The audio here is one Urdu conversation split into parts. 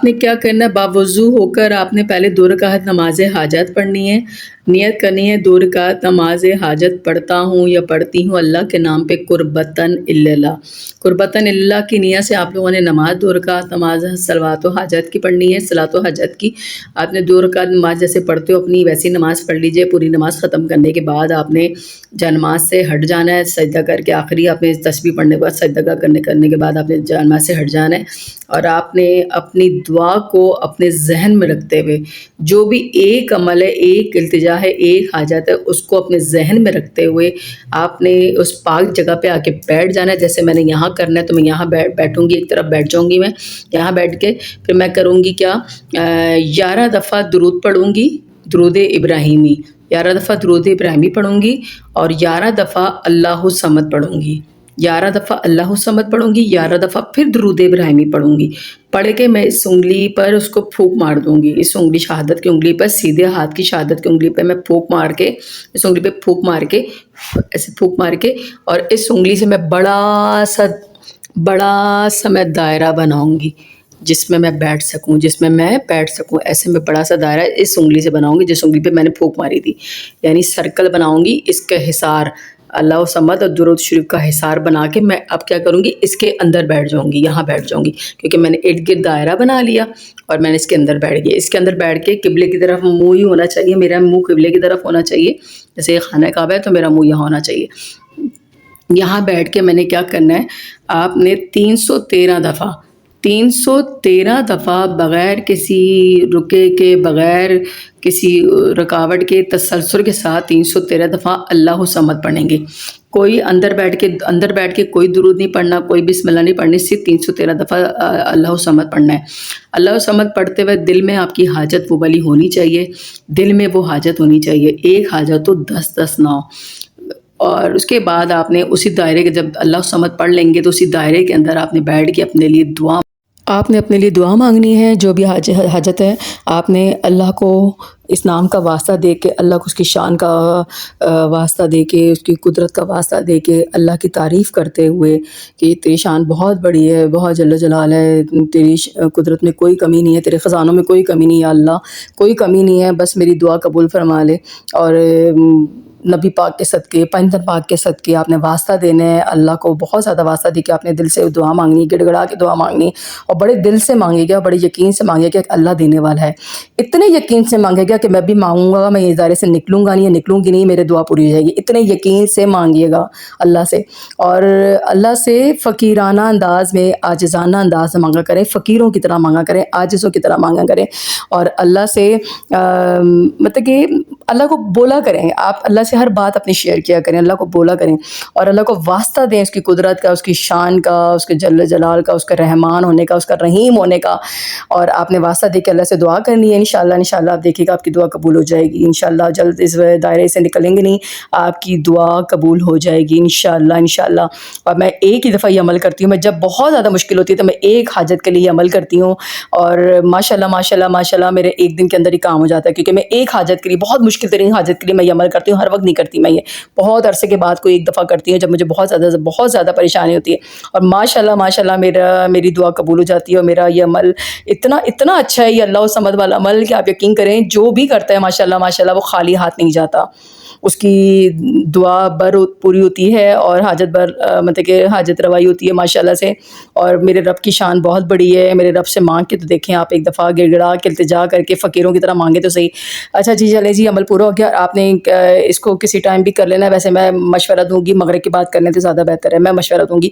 نے کیا کرنا ہے، باوضو ہو کر آپ نے پہلے 2 رکعت نماز حاجت پڑھنی ہے، نیت کرنی ہے 2 رکعت نماز حاجت پڑھتا ہوں یا پڑھتی ہوں اللہ کے نام پہ قربتاً اللہ، قربتاً اللہ کی نیت سے آپ لوگوں نے نماز 2 رکعت نماز صلوات و حاجت کی پڑھنی ہے، صلوات و حاجت کی آپ نے 2 رکعت نماز جیسے پڑھتے ہو اپنی ویسی نماز پڑھ لیجئے۔ پوری نماز ختم کرنے کے بعد آپ نے جا نماز سے ہٹ جانا ہے، سجدہ کر کے آخری آپ نے تسبیح پڑھنے کے بعد سجدہ کرنے کے بعد آپ نے جا نماز سے ہٹ جانا ہے، اور آپ نے اپنی دعا کو اپنے ذہن میں رکھتے ہوئے جو بھی ایک عمل ہے، ایک التجا ہے، ایک حاجت ہے، اس کو اپنے ذہن میں رکھتے ہوئے آپ نے اس پاک جگہ پہ آ کے بیٹھ جانا ہے۔ جیسے میں نے یہاں کرنا ہے تو میں یہاں بیٹھوں گی، ایک طرف بیٹھ جاؤں گی، میں یہاں بیٹھ کے پھر میں کروں گی کیا، 11 دفعہ درود پڑھوں گی، درود ابراہیمی، 11 دفعہ درود ابراہیمی پڑھوں گی، اور 11 دفعہ اللہ الصمد پڑھوں گی، 11 دفعہ اللہ الصمد پڑھوں گی، 11 دفعہ پھر درود ابراہیمی پڑھوں گی۔ پڑھ کے میں اس انگلی پر اس کو پھونک مار دوں گی، اس انگلی شہادت کی انگلی پر، سیدھے ہاتھ کی شہادت کی انگلی پہ میں پھونک مار کے، اس انگلی پہ پھونک مار کے ایسے پھونک مار کے، اور اس انگلی سے میں بڑا سا میں دائرہ بناؤں گی جس میں میں بیٹھ سکوں، ایسے میں بڑا سا دائرہ اس انگلی سے بناؤں گی جس انگلی پہ میں نے پھونک ماری تھی، یعنی سرکل بناؤں گی، اس کا حصار اللہ صمد اور درود شریف کا حصار بنا کے میں اب کیا کروں گی، اس کے اندر بیٹھ جاؤں گی، یہاں بیٹھ جاؤں گی، کیونکہ میں نے ارد گرد دائرہ بنا لیا اور میں نے اس کے اندر بیٹھ گیا۔ اس کے اندر بیٹھ کے قبلے کی طرف منہ ہی ہونا چاہیے، میرا منہ قبلے کی طرف ہونا چاہیے، جیسے یہ خانہ کعبہ ہے تو میرا منہ یہاں ہونا چاہیے۔ یہاں بیٹھ کے میں نے کیا کرنا ہے، آپ نے 313 دفعہ بغیر کسی رکے کے، بغیر کسی رکاوٹ کے، تسلسل کے ساتھ 313 دفعہ اللہ صمد پڑھیں گے۔ کوئی اندر بیٹھ کے کوئی درود نہیں پڑھنا، کوئی بسم اللہ نہیں پڑھنی، صرف 313 دفعہ اللہ صمد پڑھنا ہے۔ اللہ صمد پڑھتے ہوئے دل میں آپ کی حاجت وہ والی ہونی چاہیے، دل میں وہ حاجت ہونی چاہیے، ایک حاجت تو 10 نہ ہو۔ اور اس کے بعد آپ نے اسی دائرے کے، جب اللہ صمد پڑھ لیں گے تو اسی دائرے کے اندر آپ نے بیٹھ کے اپنے لیے دعا مانگنی ہے، جو بھی حاجت ہے آپ نے اللہ کو اس نام کا واسطہ دے کے، اللہ کو اس کی شان کا واسطہ دے کے، اس کی قدرت کا واسطہ دے کے، اللہ کی تعریف کرتے ہوئے کہ تیری شان بہت بڑی ہے، بہت جل جلال ہے، تیری قدرت میں کوئی کمی نہیں ہے، تیرے خزانوں میں کوئی کمی نہیں ہے، اللہ کوئی کمی نہیں ہے، بس میری دعا قبول فرما لے۔ اور نبی پاک کے صدقے، پیغمبر پاک کے صدقے آپ نے واسطہ دینے ہیں اللہ کو، بہت زیادہ واسطہ دے کے آپ نے دل سے دعا مانگنی، گڑ گڑا کے دعا مانگنی، اور بڑے دل سے مانگے گا، بڑے یقین سے مانگے گا کہ اللہ دینے والا ہے۔ اتنے یقین سے مانگے گا کہ میں بھی مانگوں گا، میں اس دائرے سے نکلوں گا نہیں، نکلوں گی نہیں، میرے دعا پوری ہو جائے گی، اتنے یقین سے مانگیے گا اللہ سے۔ اور اللہ سے فقیرانہ انداز میں، عاجزانہ انداز میں مانگا کریں، فقیروں کی طرح مانگا کریں، عاجزوں کی طرح مانگا کریں، اور اللہ سے مطلب کہ اللہ کو بولا کریں، آپ اللہ سے ہر بات اپنی شیئر کیا کریں، اللہ کو بولا کریں، اور اللہ کو واسطہ دیں اس کی قدرت کا، اس کی شان کا، اس کے جل جلال کا، اس کا رحمان ہونے کا، اس کا رحیم ہونے کا، اور آپ نے واسطہ دے کے اللہ سے دعا کرنی ہے۔ انشاءاللہ آپ دیکھیے گا آپ کی دعا قبول ہو جائے گی، انشاءاللہ جلد اس دائرے سے نکلیں گے نہیں، آپ کی دعا قبول ہو جائے گی انشاءاللہ۔ اور میں ایک ہی دفعہ یہ عمل کرتی ہوں، میں جب بہت زیادہ مشکل ہوتی ہے تو میں ایک حاجت کے لیے عمل کرتی ہوں، اور ماشاءاللہ میرے ایک دن کے اندر ہی کام ہو جاتا ہے، کیونکہ میں ایک حاجت کے لیے، بہت مشکل ترین حاجت کے لیے میں یہ عمل کرتی ہوں، ہر وقت نہیں کرتی میں، یہ بہت عرصے کے بعد کوئی ایک دفعہ کرتی ہوں جب مجھے بہت زیادہ پریشانی ہوتی ہے، اور ماشاءاللہ میری دعا قبول ہو جاتی ہے، اور میرا یہ عمل اتنا اچھا ہے، یہ اللہ صمد والا عمل، کہ آپ یقین کریں جو بھی کرتا ہے ماشاءاللہ وہ خالی ہاتھ نہیں جاتا، اس کی دعا بر پوری ہوتی ہے، اور مطلب کہ حاجت روائی ہوتی ہے ماشاءاللہ سے۔ اور میرے رب کی شان بہت بڑی ہے، میرے رب سے مانگ کے تو دیکھیں آپ، ایک دفعہ گڑ گڑا کے التجا کر کے فقیروں کی طرح مانگے تو صحیح۔ اچھا جی، چلے جی، عمل پورا ہو گیا، آپ نے اس کو کسی ٹائم بھی کر لینا ہے، ویسے میں مشورہ دوں گی مغرب کی بات کرنے سے زیادہ بہتر ہے، میں مشورہ دوں گی،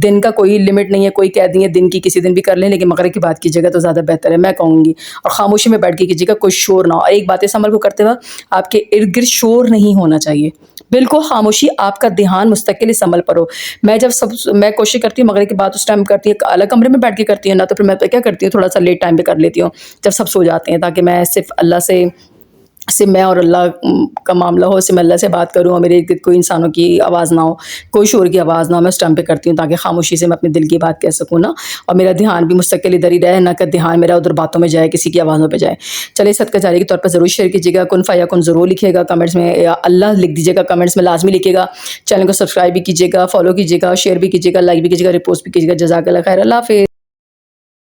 دن کا کوئی لمٹ نہیں ہے، کوئی قید نہیں ہے دن کی، کسی دن بھی کر لیں، لیکن مغرب کی بات کیجیے گا تو زیادہ بہتر ہے، میں کہوں گی، اور خاموشی میں بیٹھ کے کیجیے گا، کوئی شور نہ ہو، اور ایک بات اس عمل کو کرتے وقت آپ کے ارد گرد شور نہیں ہونا چاہیے، بالکل خاموشی، آپ کا دھیان مستقل اس عمل پر ہو۔ میں کوشش کرتی ہوں مغرب کے بعد اس ٹائم کرتی ہوں الگ کمرے میں بیٹھ کے کرتی ہوں، نہ تو پھر میں تو کیا کرتی ہوں تھوڑا سا لیٹ ٹائم پہ کر لیتی ہوں جب سب سو جاتے ہیں، تاکہ میں صرف اللہ سے میں اور اللہ کا معاملہ ہو، میں اللہ سے بات کروں، اور میرے کوئی انسانوں کی آواز نہ ہو، کوئی شور کی آواز نہ ہو، میں اس ٹائم پہ کرتی ہوں تاکہ خاموشی سے میں اپنے دل کی بات کہہ سکوں نا، اور میرا دھیان بھی مستقل ادھر ہی رہے، نہ کہ دھیان میرا ادھر باتوں میں جائے، کسی کی آوازوں پہ جائے۔ چلے، صدقہ جاری کے طور پر ضرور شیئر کیجیے گا، کن فیکن ضرور لکھیے گا کمنٹس میں، یا اللہ لکھ دیجیے گا کمنٹس میں، لازمی لکھیے گا، چینل کو سبسکرائب بھی کیجیے گا، فالو کیجیے گا، شیئر بھی کیجیے گا، لائک بھی کیجیے گا، ریپوسٹ بھی کیجیے گا۔ جزاک اللہ خیر، اللہ حافظ۔